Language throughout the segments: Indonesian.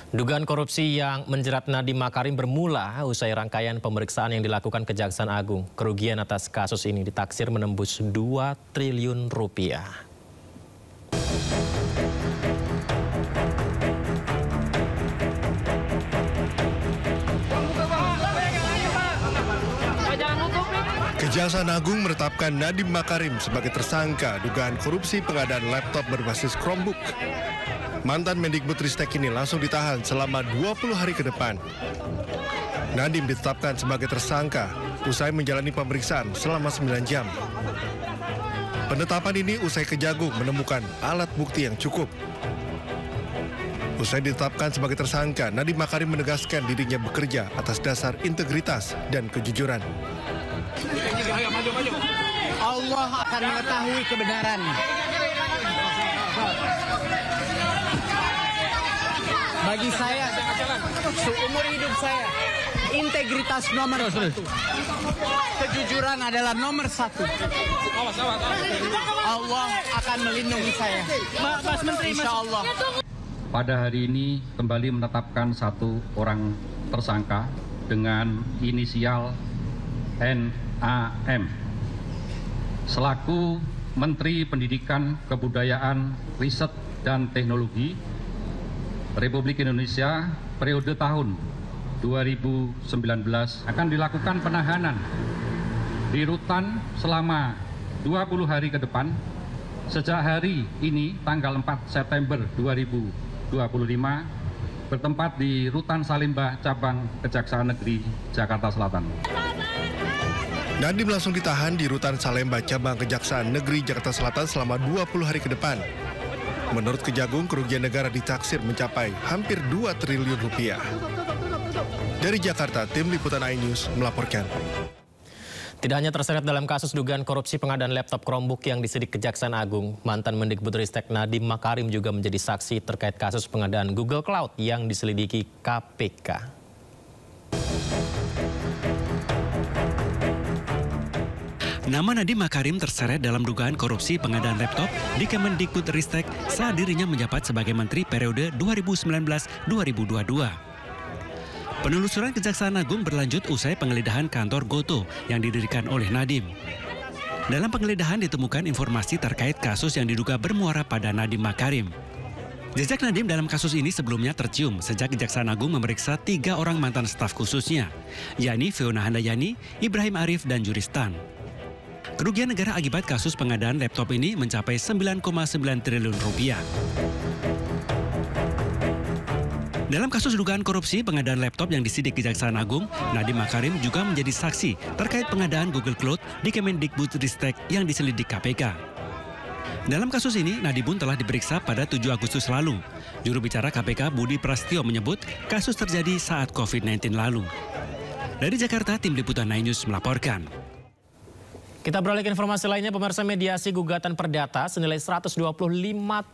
Dugaan korupsi yang menjerat Nadiem Makarim bermula usai rangkaian pemeriksaan yang dilakukan Kejaksaan Agung. Kerugian atas kasus ini ditaksir menembus 2 triliun rupiah. Kejaksaan Agung menetapkan Nadiem Makarim sebagai tersangka dugaan korupsi pengadaan laptop berbasis Chromebook. Mantan Mendikbudristek ini langsung ditahan selama 20 hari ke depan. Nadiem ditetapkan sebagai tersangka usai menjalani pemeriksaan selama 9 jam. Penetapan ini usai Kejagung menemukan alat bukti yang cukup. Usai ditetapkan sebagai tersangka, Nadiem Makarim menegaskan dirinya bekerja atas dasar integritas dan kejujuran. Allah akan mengetahui kebenaran. Bagi saya, seumur hidup saya, integritas nomor 1. Kejujuran adalah nomor 1. Allah akan melindungi saya. Mas Menteri, Insya Allah. Pada hari ini kembali menetapkan 1 orang tersangka dengan inisial NAM selaku Menteri Pendidikan, Kebudayaan, Riset, dan Teknologi Republik Indonesia periode tahun 2019 akan dilakukan penahanan di rutan selama 20 hari ke depan sejak hari ini tanggal 4 September 2025 bertempat di Rutan Salemba Cabang Kejaksaan Negeri Jakarta Selatan. Nadiem langsung ditahan di Rutan Salemba Cabang Kejaksaan Negeri Jakarta Selatan selama 20 hari ke depan. Menurut Kejagung, kerugian negara ditaksir mencapai hampir 2 triliun rupiah. Dari Jakarta, tim Liputan iNews melaporkan. Tidak hanya terseret dalam kasus dugaan korupsi pengadaan laptop Chromebook yang disidik Kejaksaan Agung, mantan Mendikbudristek Nadiem Makarim juga menjadi saksi terkait kasus pengadaan Google Cloud yang diselidiki KPK. Nama Nadiem Makarim terseret dalam dugaan korupsi pengadaan laptop di Kemendikbudristek saat dirinya menjabat sebagai Menteri periode 2019-2022. Penelusuran Kejaksaan Agung berlanjut usai penggeledahan kantor Gotoh yang didirikan oleh Nadiem. Dalam penggeledahan ditemukan informasi terkait kasus yang diduga bermuara pada Nadiem Makarim. Jejak Nadiem dalam kasus ini sebelumnya tercium sejak Kejaksaan Agung memeriksa 3 orang mantan staf khususnya, yakni Fiona Handayani, Ibrahim Arif, dan Juristan. Kerugian negara akibat kasus pengadaan laptop ini mencapai 9,9 triliun rupiah. Dalam kasus dugaan korupsi pengadaan laptop yang disidik Kejaksaan Agung, Nadiem Makarim juga menjadi saksi terkait pengadaan Google Cloud di Kemendikbudristek yang diselidik KPK. Dalam kasus ini, Nadiem pun telah diperiksa pada 7 Agustus lalu. Juru bicara KPK Budi Prasetyo menyebut kasus terjadi saat COVID-19 lalu. Dari Jakarta, tim Liputan iNews melaporkan. Kita beralih ke informasi lainnya, pemirsa. Mediasi gugatan perdata senilai 125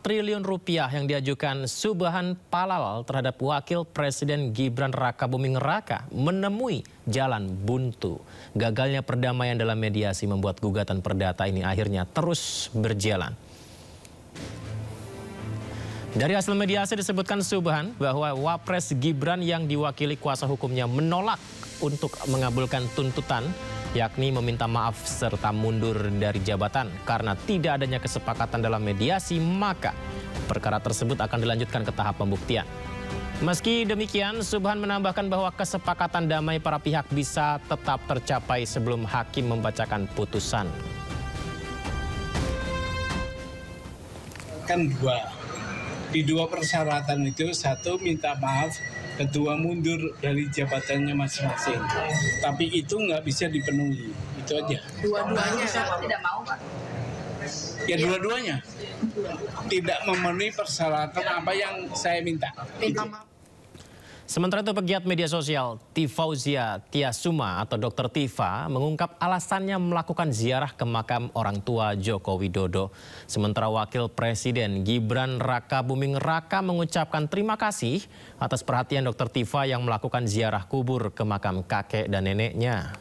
triliun rupiah yang diajukan Subhan Palal terhadap Wakil Presiden Gibran Rakabuming Raka menemui jalan buntu. Gagalnya perdamaian dalam mediasi membuat gugatan perdata ini akhirnya terus berjalan. Dari hasil mediasi disebutkan Subhan bahwa Wapres Gibran yang diwakili kuasa hukumnya menolak untuk mengabulkan tuntutan, yakni meminta maaf serta mundur dari jabatan karena tidak adanya kesepakatan dalam mediasi, maka perkara tersebut akan dilanjutkan ke tahap pembuktian. Meski demikian, Subhan menambahkan bahwa kesepakatan damai para pihak bisa tetap tercapai sebelum hakim membacakan putusan. Kan di dua persyaratan itu, 1 minta maaf, kedua mundur dari jabatannya masing-masing. Tapi itu nggak bisa dipenuhi, itu aja. Dua-duanya tidak mau, Pak? Ya dua-duanya tidak memenuhi persyaratan apa yang saya minta. Sementara itu pegiat media sosial Tifauzia Tiasuma atau Dr. Tifa mengungkap alasannya melakukan ziarah ke makam orang tua Joko Widodo. Sementara Wakil Presiden Gibran Rakabuming Raka mengucapkan terima kasih atas perhatian Dr. Tifa yang melakukan ziarah kubur ke makam kakek dan neneknya.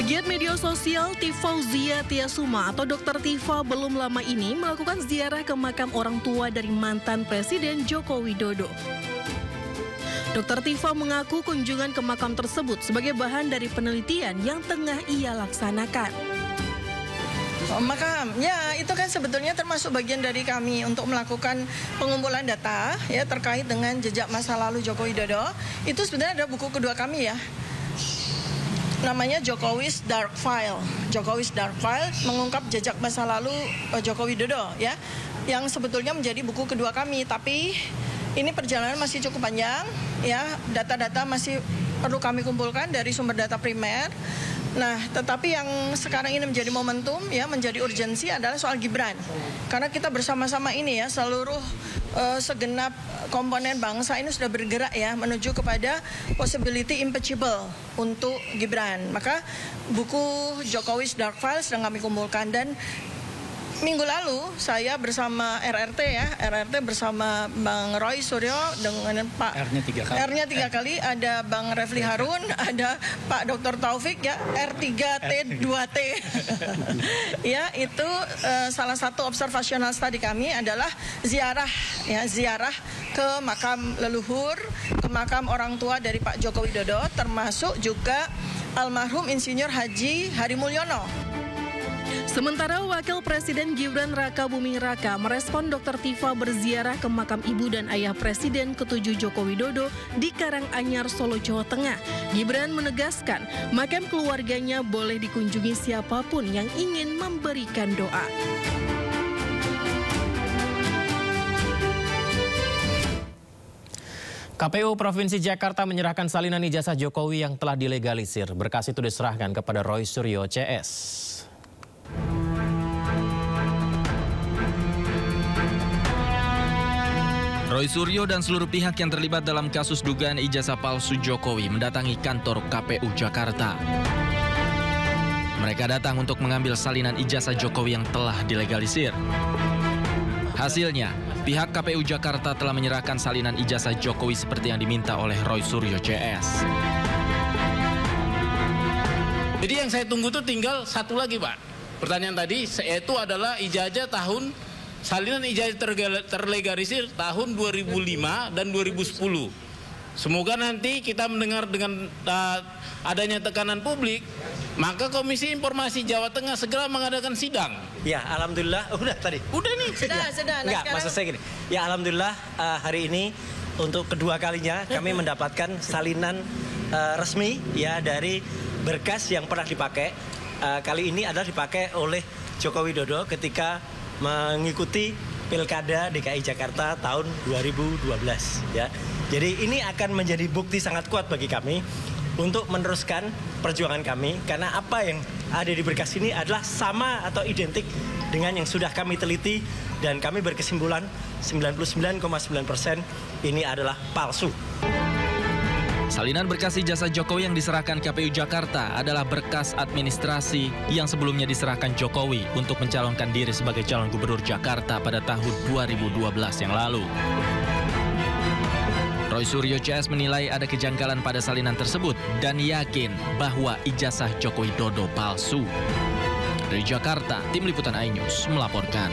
Pegiat media sosial Tifauzia Tiasuma atau Dr. Tifa belum lama ini melakukan ziarah ke makam orang tua dari mantan Presiden Joko Widodo. Dr. Tifa mengaku kunjungan ke makam tersebut sebagai bahan dari penelitian yang tengah ia laksanakan. Makam, ya itu kan sebetulnya termasuk bagian dari kami untuk melakukan pengumpulan data ya terkait dengan jejak masa lalu Joko Widodo. Itu sebenarnya ada buku kedua kami ya. Namanya Jokowi's Dark File. Jokowi's Dark File mengungkap jejak masa lalu Joko Widodo ya. Yang sebetulnya menjadi buku kedua kami, tapi ini perjalanan masih cukup panjang ya. Data-data masih perlu kami kumpulkan dari sumber data primer. Nah, tetapi yang sekarang ini menjadi momentum ya, menjadi urgensi adalah soal Gibran. Karena kita bersama-sama ini ya, seluruh segenap komponen bangsa ini sudah bergerak ya menuju kepada possibility impeachable untuk Gibran. Maka buku Jokowi's Dark File sedang kami kumpulkan, dan minggu lalu saya bersama RRT ya, RRT bersama Bang Roy Suryo dengan Pak R-nya tiga kali, ada Bang Refli Harun, ada Pak Dr. Taufik ya, R3T2T. Ya, itu salah satu observational study kami adalah ziarah ya, ziarah ke makam leluhur, ke makam orang tua dari Pak Joko Widodo, termasuk juga almarhum Insinyur Haji Hari Mulyono. Sementara Wakil Presiden Gibran Rakabuming Raka merespon Dr. Tifa berziarah ke makam ibu dan ayah Presiden ke-7 Joko Widodo di Karanganyar, Solo, Jawa Tengah. Gibran menegaskan makam keluarganya boleh dikunjungi siapapun yang ingin memberikan doa. KPU Provinsi Jakarta menyerahkan salinan ijazah Jokowi yang telah dilegalisir. Berkas itu diserahkan kepada Roy Suryo CS. Roy Suryo dan seluruh pihak yang terlibat dalam kasus dugaan ijazah palsu Jokowi mendatangi kantor KPU Jakarta. Mereka datang untuk mengambil salinan ijazah Jokowi yang telah dilegalisir. Hasilnya, pihak KPU Jakarta telah menyerahkan salinan ijazah Jokowi seperti yang diminta oleh Roy Suryo CS. Jadi yang saya tunggu itu tinggal satu lagi, Pak. Pertanyaan tadi, yaitu adalah ijazah salinan ijazah terlegalisir tahun 2005 dan 2010. Semoga nanti kita mendengar dengan adanya tekanan publik, maka Komisi Informasi Jawa Tengah segera mengadakan sidang. Ya, alhamdulillah. Udah tadi. Udah nih. Sudah. Enggak, maksud saya gini. Ya, alhamdulillah hari ini untuk kedua kalinya kami mendapatkan salinan resmi ya dari berkas yang pernah dipakai. Kali ini adalah dipakai oleh Joko Widodo ketika mengikuti Pilkada DKI Jakarta tahun 2012 ya. Jadi ini akan menjadi bukti sangat kuat bagi kami untuk meneruskan perjuangan kami, karena apa yang ada di berkas ini adalah sama atau identik dengan yang sudah kami teliti, dan kami berkesimpulan 99,9% ini adalah palsu. Salinan berkas ijazah Jokowi yang diserahkan KPU Jakarta adalah berkas administrasi yang sebelumnya diserahkan Jokowi untuk mencalonkan diri sebagai calon gubernur Jakarta pada tahun 2012 yang lalu. Roy Suryo CS menilai ada kejanggalan pada salinan tersebut dan yakin bahwa ijazah Joko Widodo palsu. Dari Jakarta, Tim Liputan iNews melaporkan.